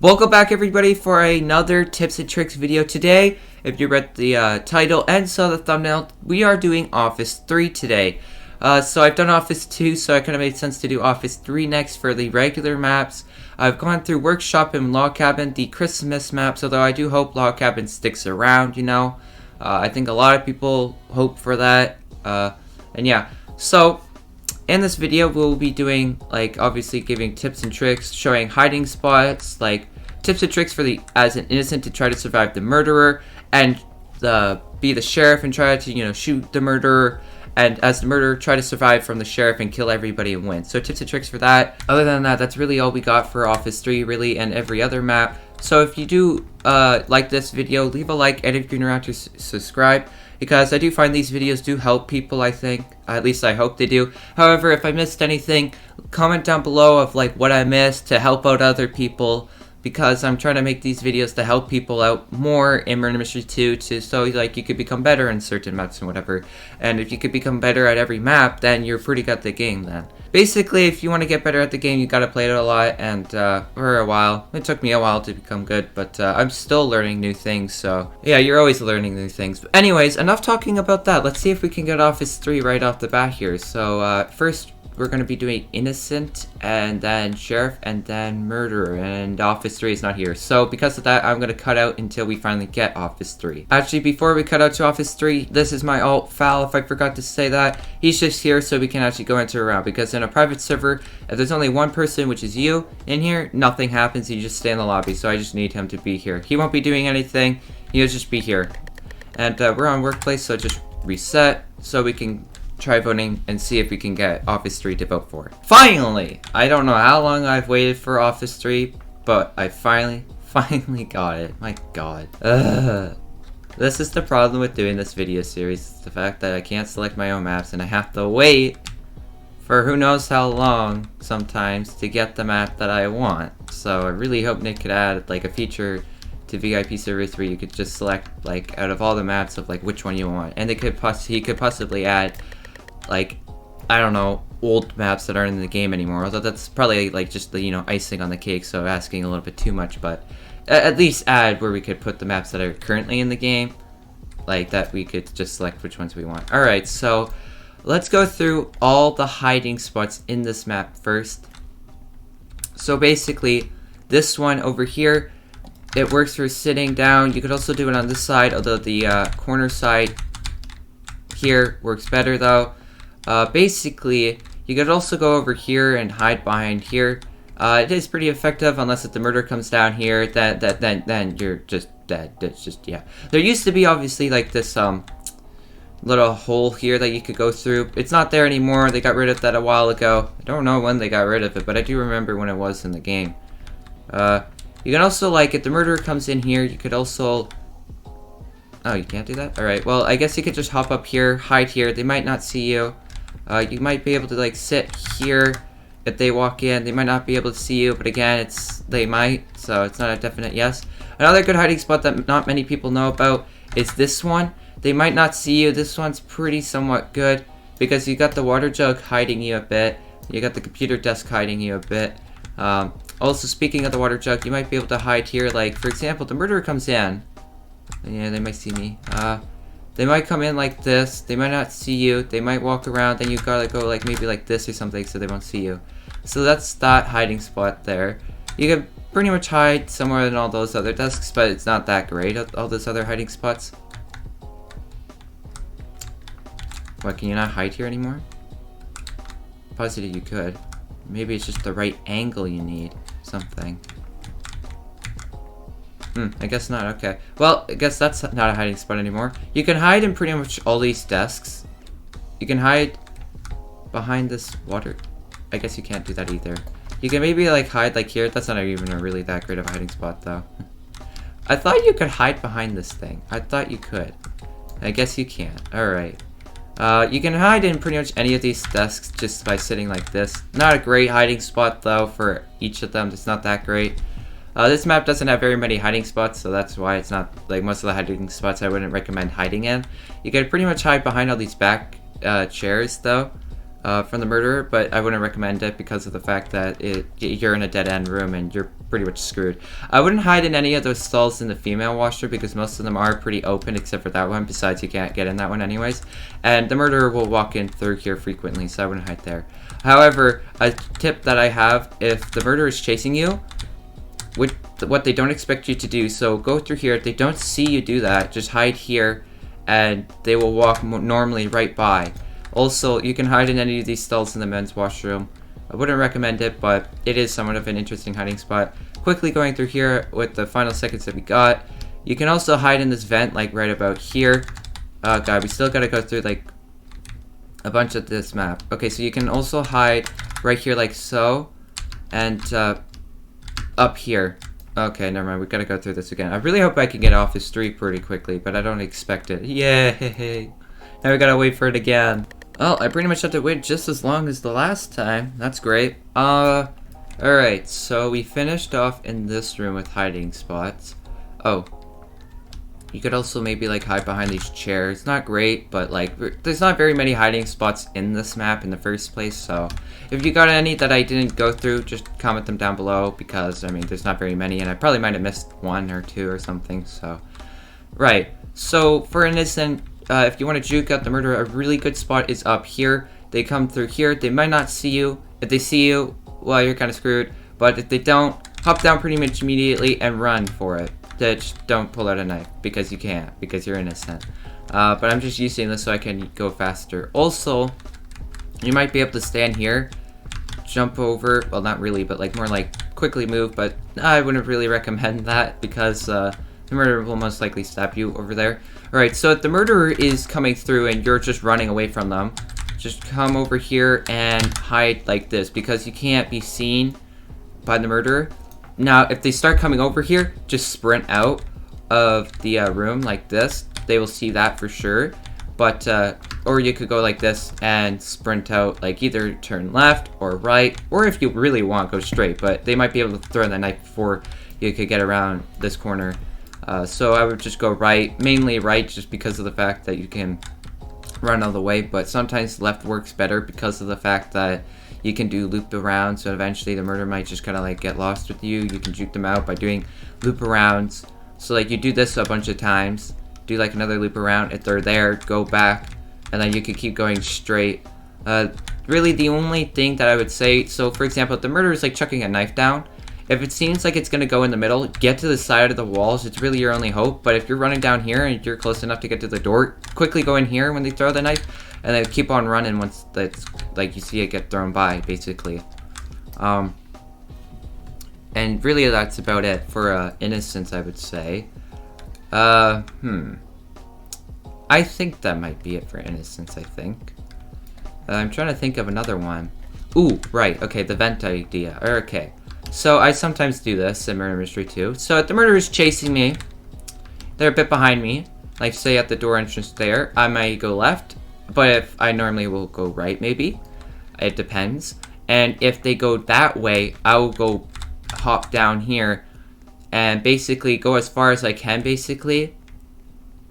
Welcome back everybody for another tips and tricks video. Today, if you read the title and saw the thumbnail, we are doing Office 3 today. So I've done Office 2, so it kind of made sense to do Office 3 next for the regular maps. I've gone through Workshop and Log Cabin, the Christmas maps, although I do hope Log Cabin sticks around, you know. I think a lot of people hope for that. And yeah, so in this video, we'll be doing, like, obviously giving tips and tricks, showing hiding spots, like, tips and tricks for as an innocent to try to survive the murderer, and be the sheriff and try to, you know, shoot the murderer, and as the murderer, try to survive from the sheriff and kill everybody and win. So tips and tricks for that. Other than that, that's really all we got for Office 3, really, and every other map. So if you do like this video, leave a like, and if you're new around to subscribe, because I do find these videos do help people, I think. At least I hope they do. However, if I missed anything, comment down below of like what I missed to help out other people, because I'm trying to make these videos to help people out more in Murder Mystery 2, so like you could become better in certain maps and whatever. And if you could become better at every map, then you're pretty good at the game then. Basically, if you want to get better at the game, you gotta play it a lot, and for a while. It took me a while to become good, but I'm still learning new things, so yeah, you're always learning new things. But anyways, enough talking about that. Let's see if we can get Office 3 right off the bat here. So first, we're going to be doing innocent, and then sheriff, and then murderer, and Office 3 is not here. So because of that, I'm going to cut out until we finally get Office 3. Actually, before we cut out to Office 3, this is my alt Fal, if I forgot to say that. He's just here so we can actually go into a round, because in a private server, if there's only one person, which is you, in here, nothing happens. You just stay in the lobby, so I just need him to be here. He won't be doing anything. He'll just be here. And we're on workplace, so just reset so we can try voting and see if we can get Office 3 to vote for. Finally! I don't know how long I've waited for Office 3, but I finally got it. My god. This is the problem with doing this video series. The fact that I can't select my own maps and I have to wait for who knows how long sometimes to get the map that I want. So I really hope Nick could add like a feature to VIP servers where you could just select like out of all the maps of like which one you want. And he could possibly add like, I don't know, old maps that aren't in the game anymore, although that's probably like just the, you know, icing on the cake, so asking a little bit too much, but at least add where we could put the maps that are currently in the game, like that we could just select which ones we want. Alright, so let's go through all the hiding spots in this map first. So basically, this one over here, it works for sitting down. You could also do it on this side, although the corner side here works better though. Basically, you could also go over here and hide behind here. It is pretty effective unless if the murder comes down here, then you're just dead. It's just, yeah. There used to be obviously like this little hole here that you could go through. It's not there anymore. They got rid of that a while ago. I don't know when they got rid of it, but I do remember when it was in the game. You can also, like, if the murderer comes in here, you could also... Oh, you can't do that? Alright, well, I guess you could just hop up here, hide here. They might not see you. You might be able to, like, sit here if they walk in. They might not be able to see you, but again, they might, so it's not a definite yes. Another good hiding spot that not many people know about is this one. They might not see you. This one's pretty somewhat good, because you got the water jug hiding you a bit. You got the computer desk hiding you a bit. Also, speaking of the water jug, you might be able to hide here. Like, for example, the murderer comes in. Yeah, they might see me. They might come in like this. They might not see you. They might walk around. Then you gotta go like maybe like this or something so they won't see you. So that's that hiding spot there. You can pretty much hide somewhere in all those other desks, but it's not that great, all those other hiding spots. What, can you not hide here anymore? Positive you could. Maybe it's just the right angle you need. Something. I guess not. Okay. Well, I guess that's not a hiding spot anymore. You can hide in pretty much all these desks. You can hide behind this water. I guess you can't do that either. You can maybe like hide like here. That's not even a really that great of a hiding spot though. I thought you could hide behind this thing. I thought you could. I guess you can't. Alright. You can hide in pretty much any of these desks just by sitting like this. Not a great hiding spot though for each of them. It's not that great. This map doesn't have very many hiding spots, so that's why it's not like most of the hiding spots I wouldn't recommend hiding in. You can pretty much hide behind all these back chairs though. from the murderer, but I wouldn't recommend it because of the fact that you're in a dead-end room and you're pretty much screwed. I wouldn't hide in any of those stalls in the female washer because most of them are pretty open except for that one. Besides, you can't get in that one anyways. And the murderer will walk in through here frequently, so I wouldn't hide there. However, a tip that I have, if the murderer is chasing you, what they don't expect you to do, so go through here. If they don't see you do that, just hide here and they will walk normally right by. Also, you can hide in any of these stalls in the men's washroom. I wouldn't recommend it, but it is somewhat of an interesting hiding spot. Quickly going through here with the final seconds that we got. You can also hide in this vent, like right about here. Oh god, we still gotta go through like a bunch of this map. Okay, so you can also hide right here like so. And up here. Okay, never mind. We gotta go through this again. I really hope I can get Office 3 pretty quickly, but I don't expect it. Yay! Now we gotta wait for it again. Oh, I pretty much have to wait just as long as the last time. That's great. Alright, so we finished off in this room with hiding spots. Oh. You could also maybe like hide behind these chairs. Not great, but like there's not very many hiding spots in this map in the first place, so if you got any that I didn't go through, just comment them down below because I mean there's not very many and I probably might have missed one or two or something, so. Right. So for innocent, if you want to juke out the murderer, a really good spot is up here. They come through here. They might not see you. If they see you, well, you're kind of screwed. But if they don't, hop down pretty much immediately and run for it. Just don't pull out a knife because you can't, because you're innocent. But I'm just using this so I can go faster. Also, you might be able to stand here, jump over. Well, not really, but like more like quickly move. But I wouldn't really recommend that because the murderer will most likely stab you over there. Alright, so if the murderer is coming through and you're just running away from them, just come over here and hide like this because you can't be seen by the murderer. Now, if they start coming over here, just sprint out of the room like this. They will see that for sure. But, or you could go like this and sprint out, like either turn left or right, or if you really want, go straight. But they might be able to throw the knife before you could get around this corner. So I would just go right, mainly right, just because of the fact that you can run all the way, but sometimes left works better because of the fact that you can do loop around, so eventually the murderer might just kind of like get lost with you. You can juke them out by doing loop arounds. So like you do this a bunch of times, do like another loop around. If they're there, go back, and then you can keep going straight. Really the only thing that I would say, so for example, if the murderer is like chucking a knife down, if it seems like it's going to go in the middle, get to the side of the walls. It's really your only hope. But if you're running down here and you're close enough to get to the door, quickly go in here when they throw the knife. And then keep on running once that's, like, you see it get thrown by, basically. And really that's about it for innocence, I would say. I think that might be it for innocence, I think. I'm trying to think of another one. Ooh, right. Okay, the vent idea. Okay. So I sometimes do this in Murder Mystery 2. So if the murderer is chasing me, they're a bit behind me, like say at the door entrance there, I might go left, but if I normally will go right maybe. It depends. And if they go that way, I will go hop down here and basically go as far as I can, basically.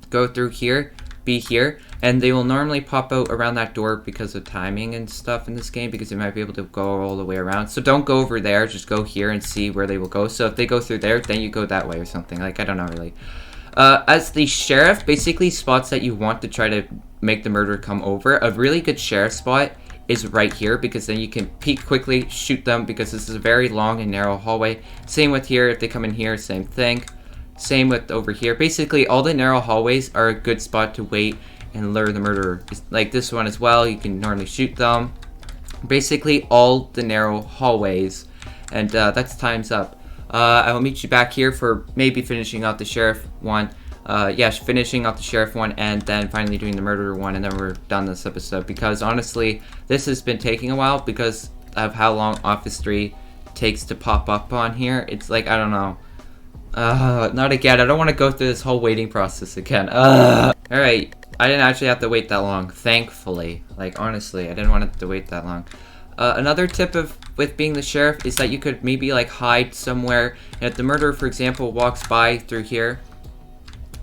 Go through here, be here, and they will normally pop out around that door because of timing and stuff in this game, because they might be able to go all the way around. So don't go over there, just go here and see where they will go. So if they go through there, then you go that way or something. Like, I don't know really. As the sheriff, basically spots that you want to try to make the murderer come over, a really good sheriff spot is right here, because then you can peek quickly, shoot them, because this is a very long and narrow hallway. Same with here, if they come in here, same thing. Same with over here. Basically, all the narrow hallways are a good spot to wait and lure the murderer. Like this one as well, you can normally shoot them. Basically, all the narrow hallways. And that's time's up. I will meet you back here for maybe finishing out the sheriff one. Yes, finishing out the sheriff one and then finally doing the murderer one, and then we're done this episode. Because honestly, this has been taking a while because of how long Office 3 takes to pop up on here. It's like, I don't know. Not again. I don't want to go through this whole waiting process again. Alright, I didn't actually have to wait that long, thankfully. Like, honestly, I didn't want to wait that long. Another tip with being the sheriff is that you could maybe like hide somewhere, and if the murderer, for example, walks by through here,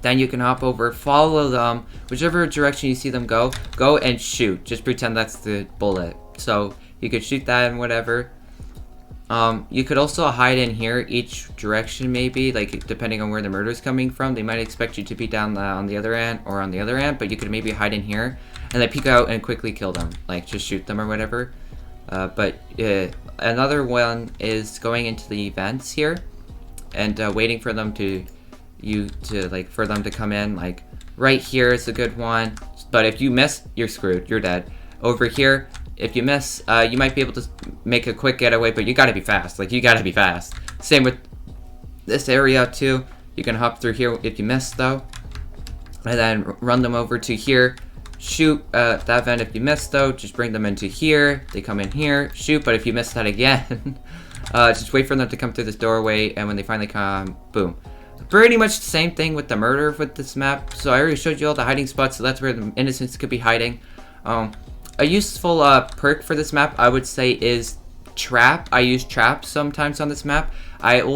Then you can hop over, follow them, whichever direction you see them go and shoot. Just pretend that's the bullet. So you could shoot that and whatever. You could also hide in here each direction maybe, like depending on where the murder is coming from. They might expect you to be down on the other end or on the other end, but you could maybe hide in here and then peek out and quickly kill them, like just shoot them or whatever. Another one is going into the events here and waiting for them for them to come in. Like right here is a good one, but if you miss, you're screwed. You're dead. Over here, if you miss, you might be able to make a quick getaway, but you gotta be fast. Like, you gotta be fast. Same with this area, too. You can hop through here if you miss, though. And then run them over to here. Shoot that vent if you miss, though. Just bring them into here. They come in here. Shoot, but if you miss that again, just wait for them to come through this doorway, and when they finally come, boom. Pretty much the same thing with the murder with this map. So I already showed you all the hiding spots, so that's where the innocents could be hiding. A useful perk for this map, I would say, is trap. I use trap sometimes on this map. I'm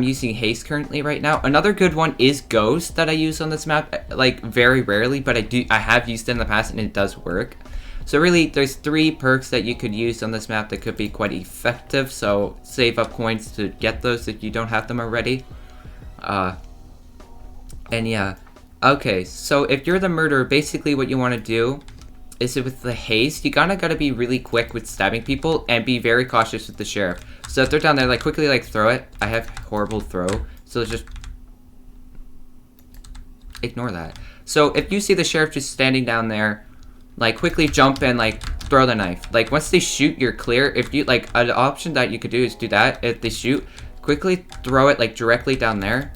using haste currently right now. Another good one is ghost that I use on this map, like very rarely, but I have used it in the past and it does work. So really, there's 3 perks that you could use on this map that could be quite effective. So save up coins to get those if you don't have them already. And yeah, okay. So if you're the murderer, basically what you want to do is with the haste, you gotta be really quick with stabbing people and be very cautious with the sheriff. So if they're down there, like quickly like throw it. I have horrible throw, so just ignore that. So if you see the sheriff just standing down there, like quickly jump and like throw the knife. Like once they shoot, you're clear. If you like, an option that you could do is do that. If they shoot, quickly throw it like directly down there.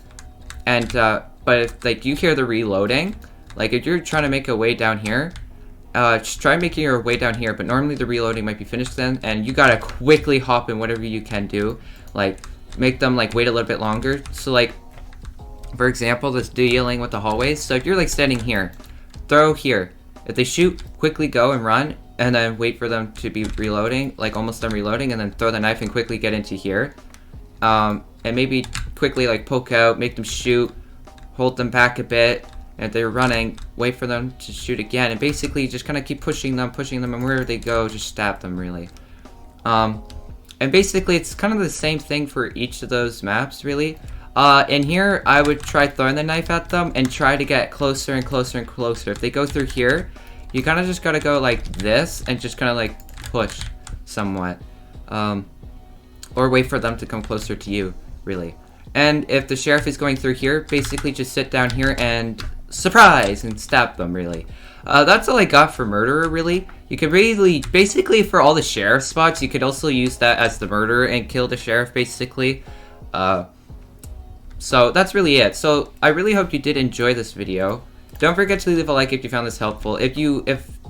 And but if like you hear the reloading, like if you're trying to make a way down here, just try making your way down here, but normally the reloading might be finished then, and you gotta quickly hop in whatever you can do. Like, make them, like, wait a little bit longer. So, like, for example, this dealing with the hallways. So if you're, like, standing here, throw here. If they shoot, quickly go and run, and then wait for them to be reloading, like, almost done reloading, and then throw the knife and quickly get into here. And maybe quickly, like, poke out, make them shoot, hold them back a bit. And if they're running, wait for them to shoot again. And basically just kind of keep pushing them, and wherever they go, just stab them, really. And basically, it's kind of the same thing for each of those maps, really. In here, I would try throwing the knife at them and try to get closer and closer and closer. If they go through here, you kind of just got to go like this and just kind of like push somewhat. Or wait for them to come closer to you, really. And if the sheriff is going through here, basically just sit down here and surprise and stab them, really. That's all I got for murderer, really. You could really, basically for all the sheriff spots, you could also use that as the murderer and kill the sheriff, basically. So that's really it. So I really hope you did enjoy this video. Don't forget to leave a like if you found this helpful. If you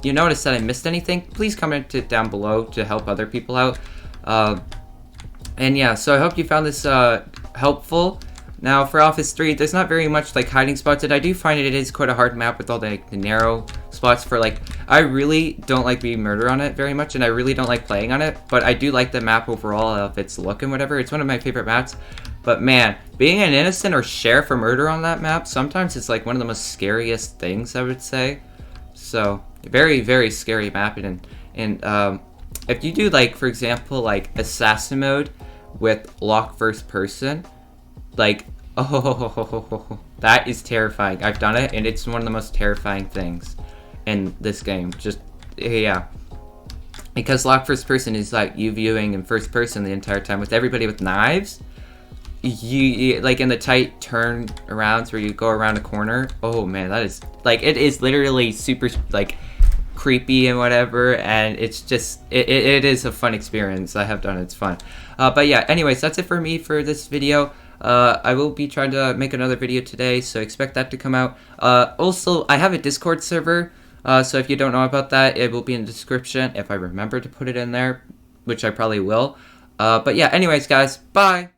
noticed that I missed anything, please comment it down below to help other people out. And yeah, so I hope you found this helpful. Now for Office 3, there's not very much like hiding spots, and I do find it is quite a hard map with all the narrow spots for like, I really don't like being murder on it very much, and I really don't like playing on it, but I do like the map overall of its look and whatever. It's one of my favorite maps. But man, being an innocent or sheriff or murder on that map, sometimes it's like one of the most scariest things, I would say. So very, very scary map. And if you do like, for example, like assassin mode with lock first person, like, oh, that is terrifying. I've done it, and it's one of the most terrifying things in this game. Just, yeah. Because lock first person is like you viewing in first person the entire time with everybody with knives. You like in the tight turn arounds where you go around a corner. Oh man, that is like, it is literally super like creepy and whatever, and it's just it is a fun experience. I have done it, it's fun. But yeah, anyways, that's it for me for this video. I will be trying to make another video today, so expect that to come out. Also, I have a Discord server, so if you don't know about that, it will be in the description if I remember to put it in there, which I probably will. But yeah, anyways, guys, bye!